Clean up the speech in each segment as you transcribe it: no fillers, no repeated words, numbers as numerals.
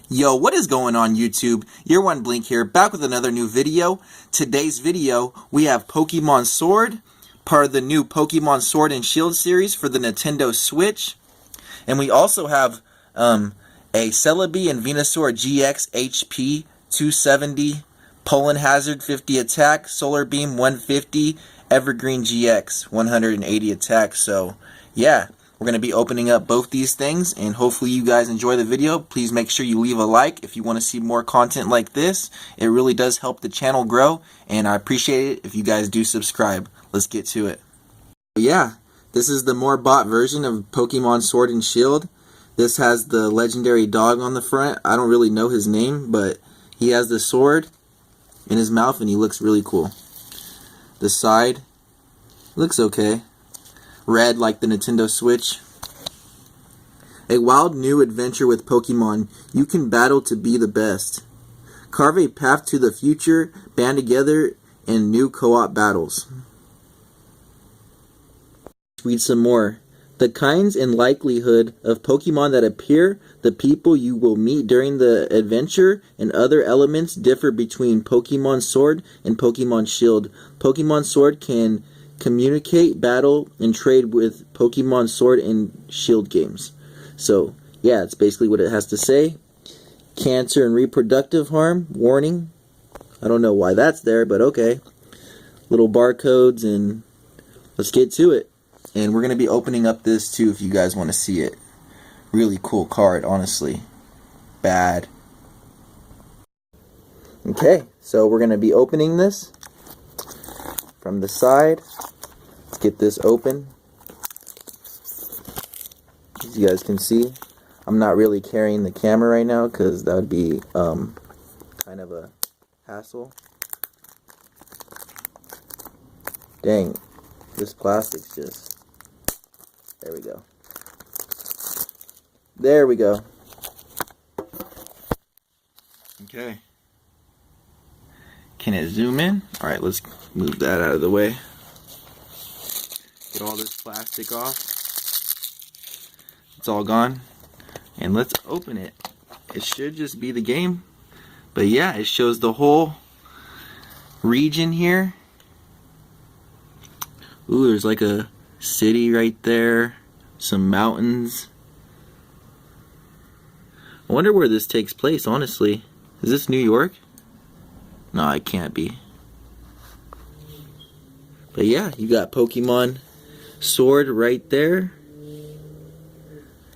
Yo, what is going on YouTube? Year One Blink here, back with another new video. Today's video, we have Pokemon Sword, part of the new Pokemon Sword and Shield series for the Nintendo Switch. And we also have a Celebi and Venusaur GX HP 270, Pollen Hazard 50 attack, Solar Beam 150, Evergreen GX 180 attack. So, yeah. We're going to be opening up both these things, and hopefully you guys enjoy the video. Please make sure you leave a like if you want to see more content like this. It really does help the channel grow, and I appreciate it if you guys do subscribe. Let's get to it. Yeah, this is the more bought version of Pokemon Sword and Shield. This has the legendary dog on the front. I don't really know his name, but he has the sword in his mouth, and he looks really cool. The side looks okay. Red like the Nintendo Switch. A wild new adventure with Pokemon. You can battle to be the best. Carve a path to the future. Band together in new co-op battles. Read some more. The kinds and likelihood of Pokemon that appear, the people you will meet during the adventure, and other elements differ between Pokemon Sword and Pokemon Shield. Pokemon Sword can communicate, battle, and trade with Pokemon Sword and Shield games. So, yeah, it's basically what it has to say. Cancer and reproductive harm, warning. I don't know why that's there, but okay. Little barcodes, and let's get to it. And we're going to be opening up this too if you guys want to see it. Really cool card, honestly. Bad. Okay, so we're going to be opening this from the side. Let's get this open. As you guys can see, I'm not really carrying the camera right now because that would be kind of a hassle. Dang, this plastic's just... There we go. There we go. Okay. Can it zoom in? Alright, let's move that out of the way. Get all this plastic off. It's all gone. And let's open it. It should just be the game. But yeah, it shows the whole region here. Ooh, there's like a city right there. Some mountains. I wonder where this takes place, honestly. Is this New York? No, it can't be. But yeah, you got Pokemon Sword right there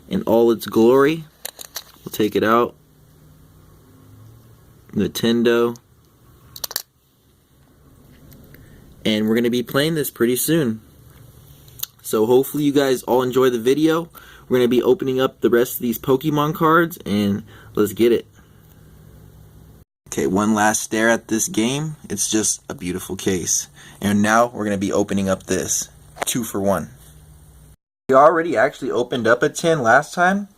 in all its glory. We'll take it out. Nintendo. And we're going to be playing this pretty soon. So hopefully you guys all enjoy the video. We're going to be opening up the rest of these Pokemon cards, and let's get it. Okay, one last stare at this game. It's just a beautiful case. And now we're going to be opening up this. 2 for 1. We already actually opened up a tin last time,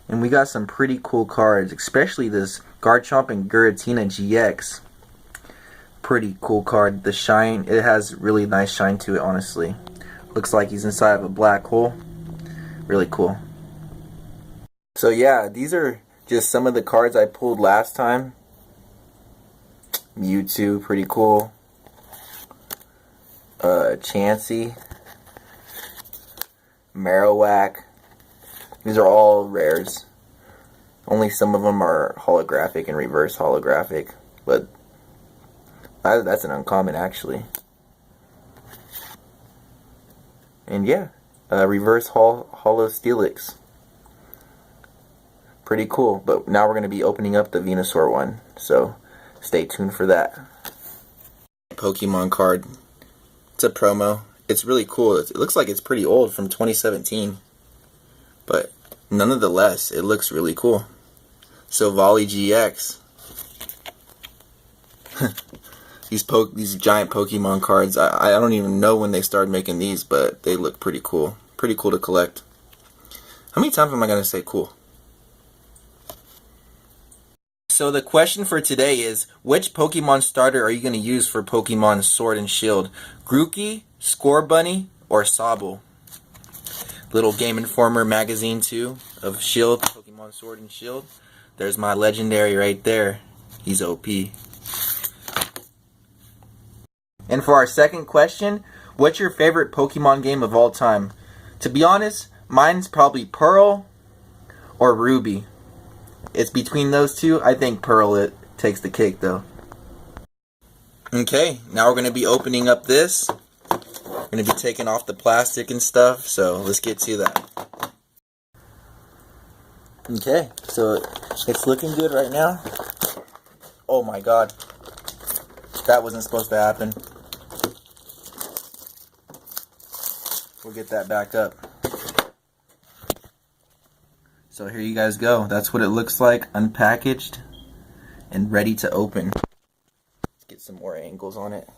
and we got some pretty cool cards, especially this Garchomp and Giratina GX. Pretty cool card. The shine, it has really nice shine to it, honestly. Looks like he's inside of a black hole. Really cool. So yeah, these are just some of the cards I pulled last time. Mewtwo, pretty cool. Chansey. Marowak. These are all rares. Only some of them are holographic and reverse holographic, but that's an uncommon actually. And yeah, reverse holo Steelix. Pretty cool, but now we're going to be opening up the Venusaur one, so stay tuned for that. Pokemon card. It's a promo. It's really cool. It looks like it's pretty old, from 2017. But nonetheless, it looks really cool. Silvally GX. These giant Pokemon cards, I don't even know when they started making these, but they look pretty cool. Pretty cool to collect. How many times am I going to say cool? So the question for today is, which Pokemon starter are you going to use for Pokemon Sword and Shield? Grookey, Scorbunny, or Sobble? Little Game Informer magazine too of Shield, Pokemon Sword and Shield. There's my legendary right there. He's OP. And for our second question, what's your favorite Pokemon game of all time? To be honest, mine's probably Pearl or Ruby. It's between those two. I think Pearl it takes the cake though. Okay, now we're going to be opening up this. We're going to be taking off the plastic and stuff, so let's get to that. Okay, so it's looking good right now. Oh my god. That wasn't supposed to happen. We'll get that back up. So here you guys go. That's what it looks like, unpackaged and ready to open. Let's get some more angles on it.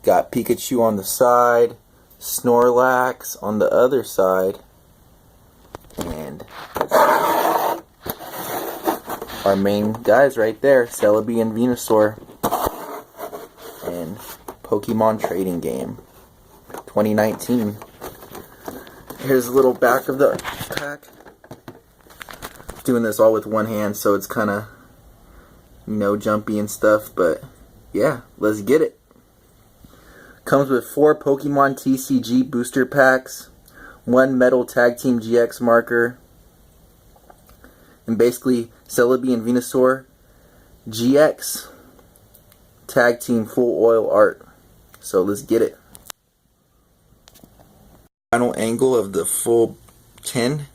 Got Pikachu on the side, Snorlax on the other side, and our main guys right there, Celebi and Venusaur, and Pokemon Trading Game 2019. Here's a little back of the pack. Doing this all with one hand, so it's kind of, you know, jumpy and stuff, but yeah, let's get it. Comes with 4 Pokemon TCG booster packs, 1 Metal Tag Team GX marker, and basically Celebi and Venusaur GX Tag Team full oil art. So let's get it. Final angle of the full tin.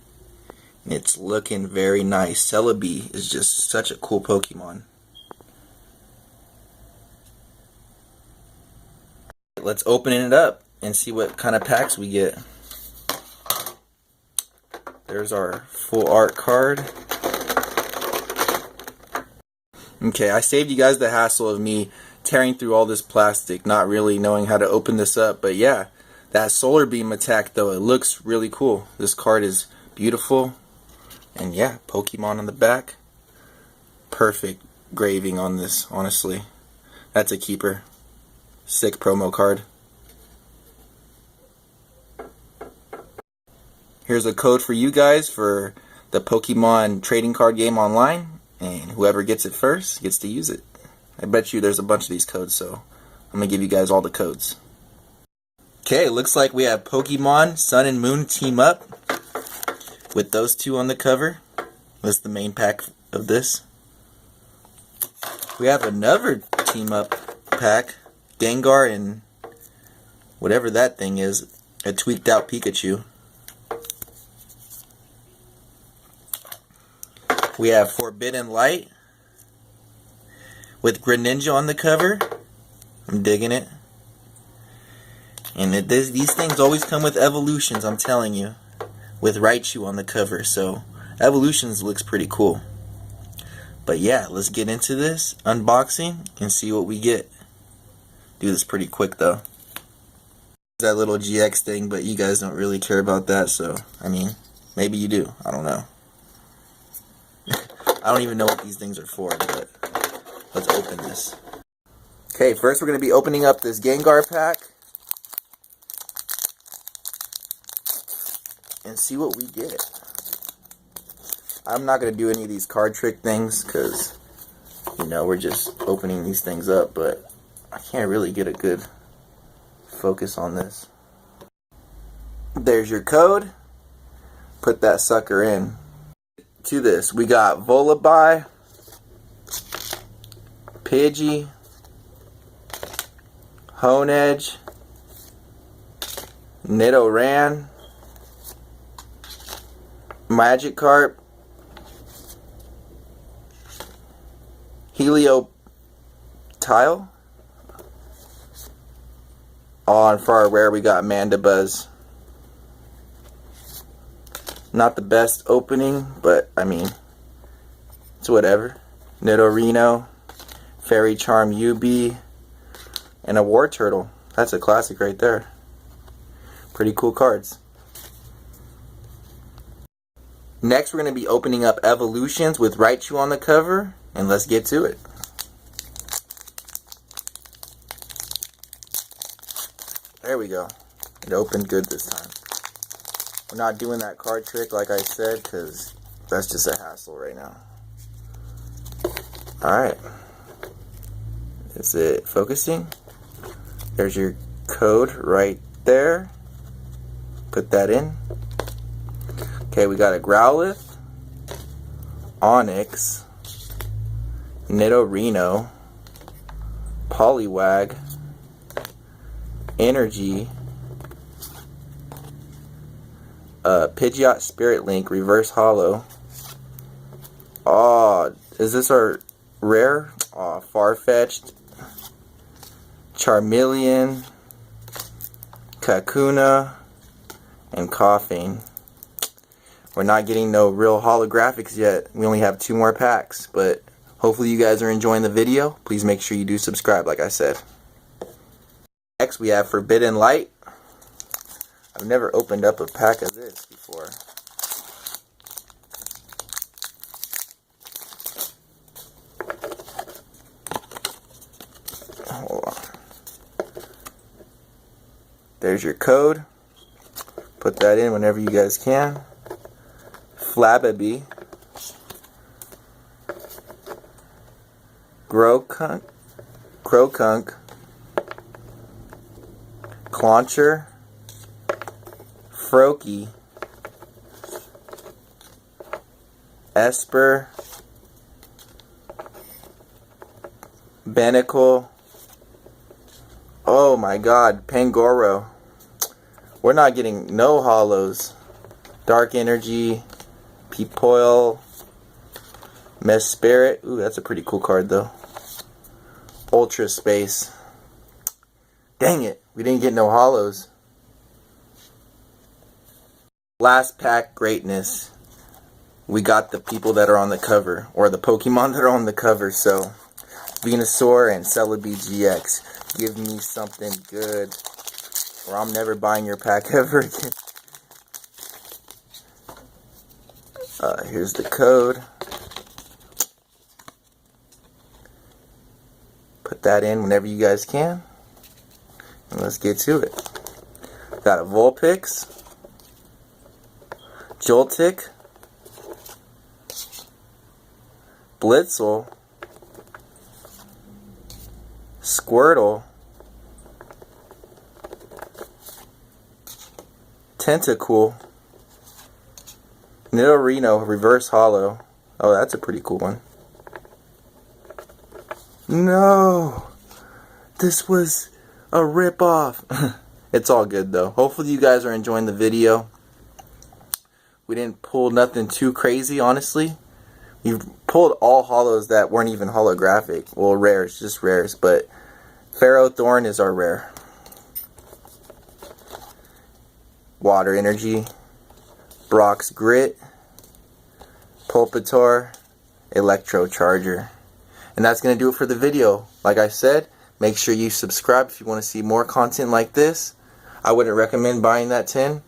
It's looking very nice. Celebi is just such a cool Pokemon. Let's open it up and see what kind of packs we get. There's our full art card. Okay, I saved you guys the hassle of me tearing through all this plastic, not really knowing how to open this up, but yeah, that solar beam attack though, it looks really cool. This card is beautiful, and yeah, Pokemon on the back. Perfect graving on this, honestly. That's a keeper. Sick promo card. Here's a code for you guys for the Pokemon trading card game online, and whoever gets it first gets to use it. I bet you there's a bunch of these codes, so I'm going to give you guys all the codes. Okay, looks like we have Pokemon Sun and Moon team up with those two on the cover. That's the main pack of this. We have another team up pack, Gengar and whatever that thing is, a tweaked out Pikachu. We have Forbidden Light with Greninja on the cover. I'm digging it. And these things always come with evolutions, I'm telling you. With Raichu on the cover, so evolutions looks pretty cool. But yeah, let's get into this unboxing and see what we get. Do this pretty quick though. That little GX thing, but you guys don't really care about that, so I mean, maybe you do. I don't know. I don't even know what these things are for, but let's open this. Okay, first we're going to be opening up this Gengar pack and see what we get. I'm not going to do any of these card trick things because, you know, we're just opening these things up, but I can't really get a good focus on this. There's your code. Put that sucker in. To this, we got Volibee, Pidgey, Honedge, Nidoran, Magikarp, Helioptile. On for our rare, we got Mandibuzz. Not the best opening, but I mean, it's whatever. Nidorino, Fairy Charm UB, and a War Turtle. That's a classic right there. Pretty cool cards. Next, we're going to be opening up Evolutions with Raichu on the cover, and let's get to it. There we go. It opened good this time. We're not doing that card trick like I said, because That's just a hassle right now. Alright. Is it focusing? There's your code right there. Put that in. Okay, we got a Growlithe, Onyx, Nidorino, Poliwag, Energy, Pidgeot Spirit Link, Reverse Holo. Oh, is this our rare? Oh, Farfetch'd, Charmeleon, Kakuna, and Coughing. We're not getting no real holographics yet. We only have 2 more packs, but hopefully you guys are enjoying the video. Please make sure you do subscribe, like I said. Next we have Forbidden Light. I've never opened up a pack of this before. Hold on. There's your code. Put that in whenever you guys can. Flabébé, Grokunk, Clauncher, Froakie, Esper, Binacle. Oh my god, Pangoro. We're not getting no holos. Dark Energy, Peepoil, Mesprit. Ooh, that's a pretty cool card though. Ultra Space. Dang it, we didn't get no holos. Last pack greatness. We got the people that are on the cover, or the Pokemon that are on the cover. So, Venusaur and Celebi GX. Give me something good, or I'm never buying your pack ever again. Here's the code. Put that in whenever you guys can. And let's get to it. Got a Vulpix, Joltik, Blitzel, Squirtle, Tentacool, Nidorino, Reverse Holo. Oh, that's a pretty cool one. No! This was a rip-off. It's all good, though. Hopefully you guys are enjoying the video. We didn't pull nothing too crazy, honestly. We pulled all holos that weren't even holographic. Well, rares, just rares. But Ferrothorn is our rare. Water Energy, Brock's Grit, Pulpitor, Electro Charger. And that's going to do it for the video. Like I said, make sure you subscribe if you want to see more content like this. I wouldn't recommend buying that tin.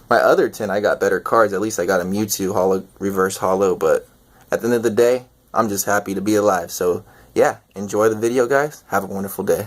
My other tin, I got better cards. At least I got a Mewtwo holo, reverse holo. But at the end of the day, I'm just happy to be alive. So, yeah, enjoy the video, guys. Have a wonderful day.